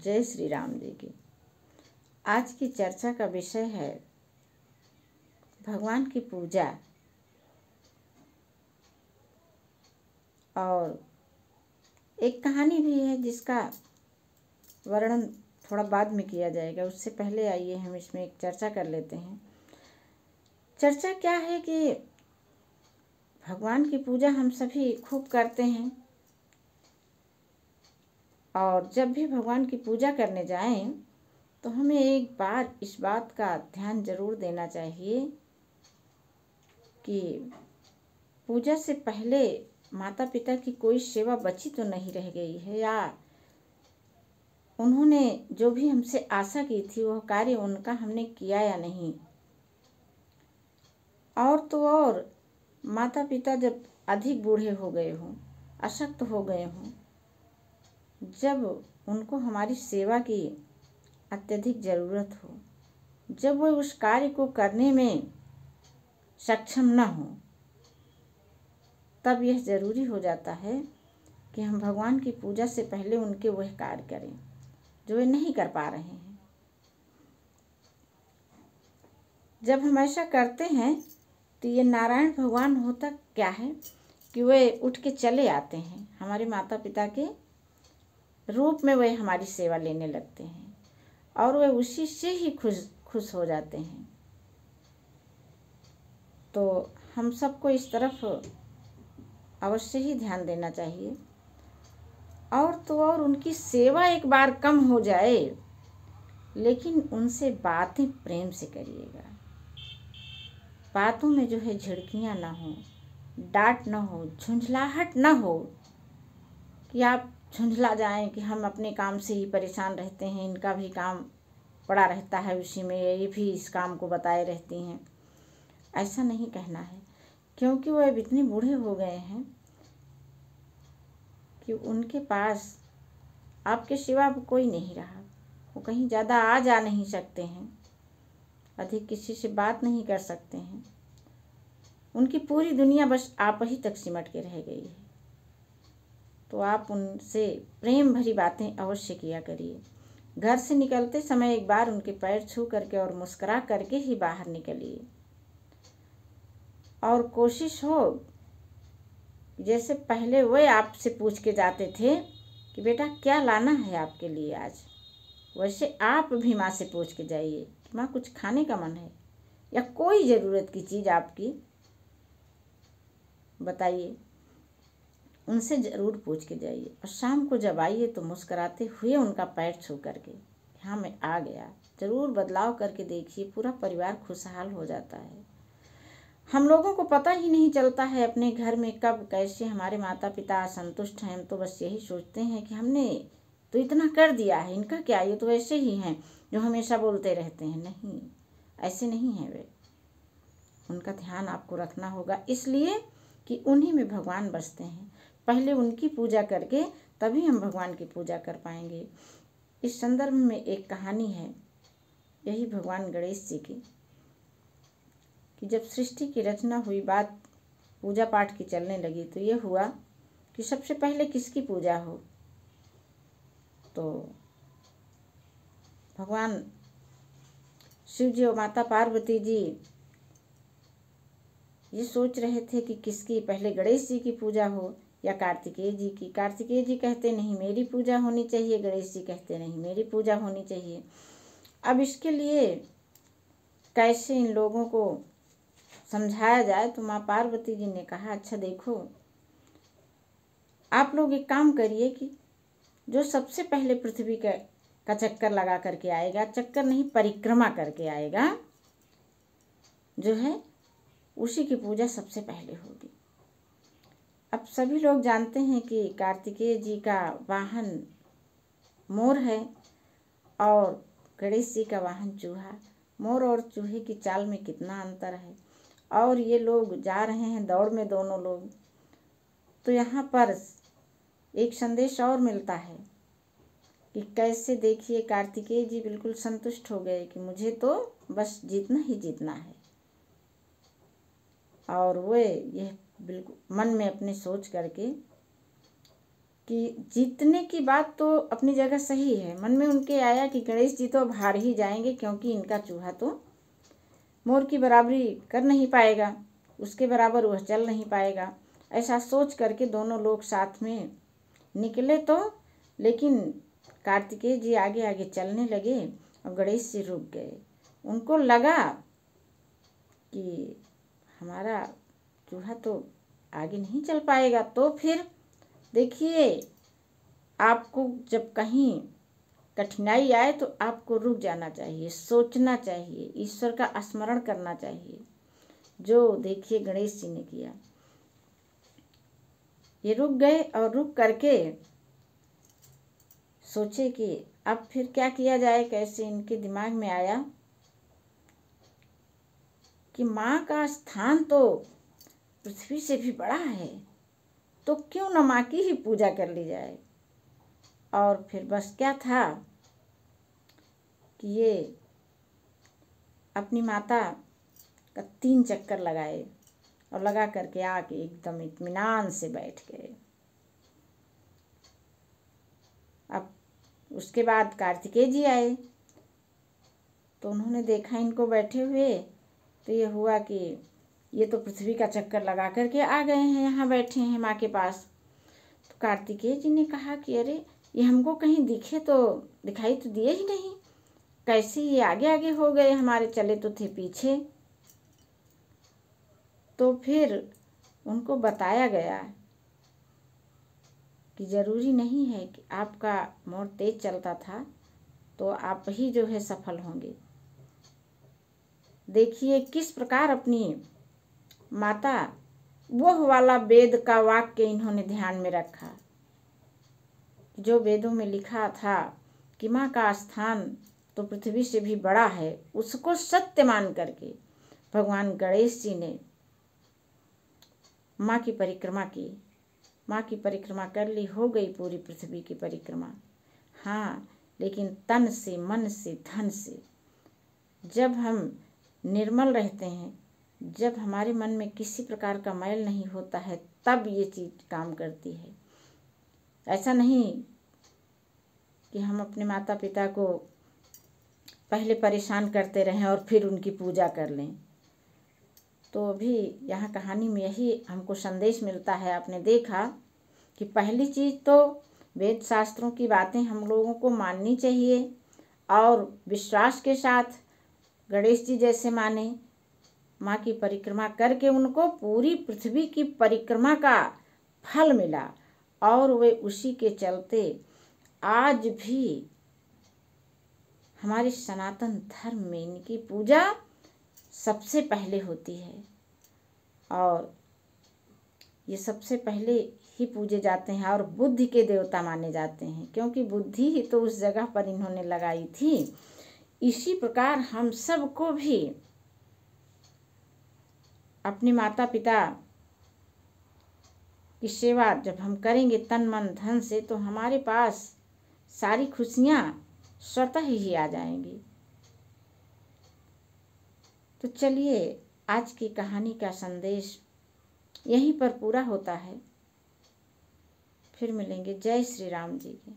जय श्री राम जी की। आज की चर्चा का विषय है भगवान की पूजा। और एक कहानी भी है जिसका वर्णन थोड़ा बाद में किया जाएगा। उससे पहले आइए हम इसमें एक चर्चा कर लेते हैं। चर्चा क्या है कि भगवान की पूजा हम सभी खूब करते हैं, और जब भी भगवान की पूजा करने जाएं तो हमें एक बार इस बात का ध्यान जरूर देना चाहिए कि पूजा से पहले माता पिता की कोई सेवा बची तो नहीं रह गई है, या उन्होंने जो भी हमसे आशा की थी वह कार्य उनका हमने किया या नहीं। और तो और माता पिता जब अधिक बूढ़े हो गए हों, अशक्त हो गए हों, जब उनको हमारी सेवा की अत्यधिक ज़रूरत हो, जब वो उस कार्य को करने में सक्षम न हो, तब यह ज़रूरी हो जाता है कि हम भगवान की पूजा से पहले उनके वह कार्य करें जो वे नहीं कर पा रहे हैं। जब हम ऐसा करते हैं तो ये नारायण भगवान होता क्या है कि वे उठ के चले आते हैं, हमारे माता पिता के रूप में वे हमारी सेवा लेने लगते हैं, और वे उसी से ही खुश हो जाते हैं। तो हम सबको इस तरफ अवश्य ही ध्यान देना चाहिए। और तो और उनकी सेवा एक बार कम हो जाए, लेकिन उनसे बातें प्रेम से करिएगा। बातों में जो है झिड़कियाँ ना हो, डांट ना हो, झुंझलाहट ना हो कि आप झुंझला जाएं कि हम अपने काम से ही परेशान रहते हैं, इनका भी काम पड़ा रहता है उसी में, ये भी इस काम को बताए रहती हैं। ऐसा नहीं कहना है, क्योंकि वो अब इतने बूढ़े हो गए हैं कि उनके पास आपके सिवा अब कोई नहीं रहा। वो कहीं ज़्यादा आ जा नहीं सकते हैं, अधिक किसी से बात नहीं कर सकते हैं। उनकी पूरी दुनिया बस आप ही तक सिमट के रह गई है। तो आप उनसे प्रेम भरी बातें अवश्य किया करिए। घर से निकलते समय एक बार उनके पैर छू करके और मुस्कुरा करके ही बाहर निकलिए। और कोशिश हो जैसे पहले वे आपसे पूछ के जाते थे कि बेटा क्या लाना है आपके लिए आज, वैसे आप भी माँ से पूछ के जाइए कि माँ कुछ खाने का मन है, या कोई ज़रूरत की चीज़ आपकी बताइए, उनसे ज़रूर पूछ के जाइए। और शाम को जब आइए तो मुस्कुराते हुए उनका पैर छू करके हाँ मैं आ गया, ज़रूर बदलाव करके देखिए, पूरा परिवार खुशहाल हो जाता है। हम लोगों को पता ही नहीं चलता है अपने घर में कब कैसे हमारे माता पिता असंतुष्ट हैं। हम तो बस यही सोचते हैं कि हमने तो इतना कर दिया है, इनका क्या, ये तो ऐसे ही हैं जो हमेशा बोलते रहते हैं। नहीं, ऐसे नहीं हैं वे। उनका ध्यान आपको रखना होगा, इसलिए कि उन्हीं में भगवान बसते हैं। पहले उनकी पूजा करके तभी हम भगवान की पूजा कर पाएंगे। इस संदर्भ में एक कहानी है, यही भगवान गणेश जी की, कि जब सृष्टि की रचना हुई, बात पूजा पाठ की चलने लगी, तो ये हुआ कि सबसे पहले किसकी पूजा हो। तो भगवान शिव जी और माता पार्वती जी ये सोच रहे थे कि किसकी, पहले गणेश जी की पूजा हो या कार्तिकेय जी की। कार्तिकेय जी कहते नहीं मेरी पूजा होनी चाहिए, गणेश जी कहते नहीं मेरी पूजा होनी चाहिए। अब इसके लिए कैसे इन लोगों को समझाया जाए, तो माँ पार्वती जी ने कहा अच्छा देखो, आप लोग एक काम करिए कि जो सबसे पहले पृथ्वी का चक्कर लगा करके आएगा, चक्कर नहीं परिक्रमा करके आएगा, जो है उसी की पूजा सबसे पहले होगी। अब सभी लोग जानते हैं कि कार्तिकेय जी का वाहन मोर है और गणेश जी का वाहन चूहा। मोर और चूहे की चाल में कितना अंतर है। और ये लोग जा रहे हैं दौड़ में दोनों लोग। तो यहाँ पर एक संदेश और मिलता है कि कैसे, देखिए कार्तिकेय जी बिल्कुल संतुष्ट हो गए कि मुझे तो बस जीतना ही जीतना है। और वे यह बिल्कुल मन में अपने सोच करके कि जीतने की बात तो अपनी जगह सही है। मन में उनके आया कि गणेश जी तो अब हार ही जाएंगे, क्योंकि इनका चूहा तो मोर की बराबरी कर नहीं पाएगा, उसके बराबर वह चल नहीं पाएगा। ऐसा सोच करके दोनों लोग साथ में निकले तो, लेकिन कार्तिकेय जी आगे आगे चलने लगे और गणेश जी रुक गए। उनको लगा कि हमारा चूहा तो आगे नहीं चल पाएगा। तो फिर देखिए, आपको जब कहीं कठिनाई आए तो आपको रुक जाना चाहिए, सोचना चाहिए, ईश्वर का स्मरण करना चाहिए, जो देखिए गणेश जी ने किया। ये रुक गए और रुक करके सोचे कि अब फिर क्या किया जाए। कैसे इनके दिमाग में आया कि माँ का स्थान तो पृथ्वी से भी बड़ा है, तो क्यों न माँ की ही पूजा कर ली जाए। और फिर बस क्या था कि ये अपनी माता का 3 चक्कर लगाए और लगा करके आके एकदम इत्मीनान से बैठ गए। अब उसके बाद कार्तिकेय जी आए तो उन्होंने देखा इनको बैठे हुए, तो ये हुआ कि ये तो पृथ्वी का चक्कर लगा करके आ गए हैं, यहाँ बैठे हैं माँ के पास। तो कार्तिकेय जी ने कहा कि अरे ये हमको कहीं दिखाई तो दिए ही नहीं, कैसे ये आगे आगे हो गए, हमारे चले तो थे पीछे। तो फिर उनको बताया गया कि जरूरी नहीं है कि आपका मोर तेज चलता था तो आप ही जो है सफल होंगे। देखिए किस प्रकार अपनी माता, वह वाला वेद का वाक्य इन्होंने ध्यान में रखा, जो वेदों में लिखा था कि माँ का स्थान तो पृथ्वी से भी बड़ा है, उसको सत्य मान करके भगवान गणेश जी ने माँ की परिक्रमा की। माँ की परिक्रमा कर ली, हो गई पूरी पृथ्वी की परिक्रमा। हाँ, लेकिन तन से, मन से, धन से जब हम निर्मल रहते हैं, जब हमारे मन में किसी प्रकार का मैल नहीं होता है, तब ये चीज़ काम करती है। ऐसा नहीं कि हम अपने माता पिता को पहले परेशान करते रहें और फिर उनकी पूजा कर लें। तो अभी यहाँ कहानी में यही हमको संदेश मिलता है। आपने देखा कि पहली चीज़ तो वेद शास्त्रों की बातें हम लोगों को माननी चाहिए और विश्वास के साथ गणेश जी जैसे माने, माँ की परिक्रमा करके उनको पूरी पृथ्वी की परिक्रमा का फल मिला और वे उसी के चलते आज भी हमारे सनातन धर्म में इनकी पूजा सबसे पहले होती है और ये सबसे पहले ही पूजे जाते हैं और बुद्धि के देवता माने जाते हैं, क्योंकि बुद्धि ही तो उस जगह पर इन्होंने लगाई थी। इसी प्रकार हम सबको भी अपने माता पिता की सेवा जब हम करेंगे तन मन धन से, तो हमारे पास सारी खुशियाँ स्वतः ही आ जाएंगी। तो चलिए, आज की कहानी का संदेश यहीं पर पूरा होता है। फिर मिलेंगे। जय श्री राम जी की।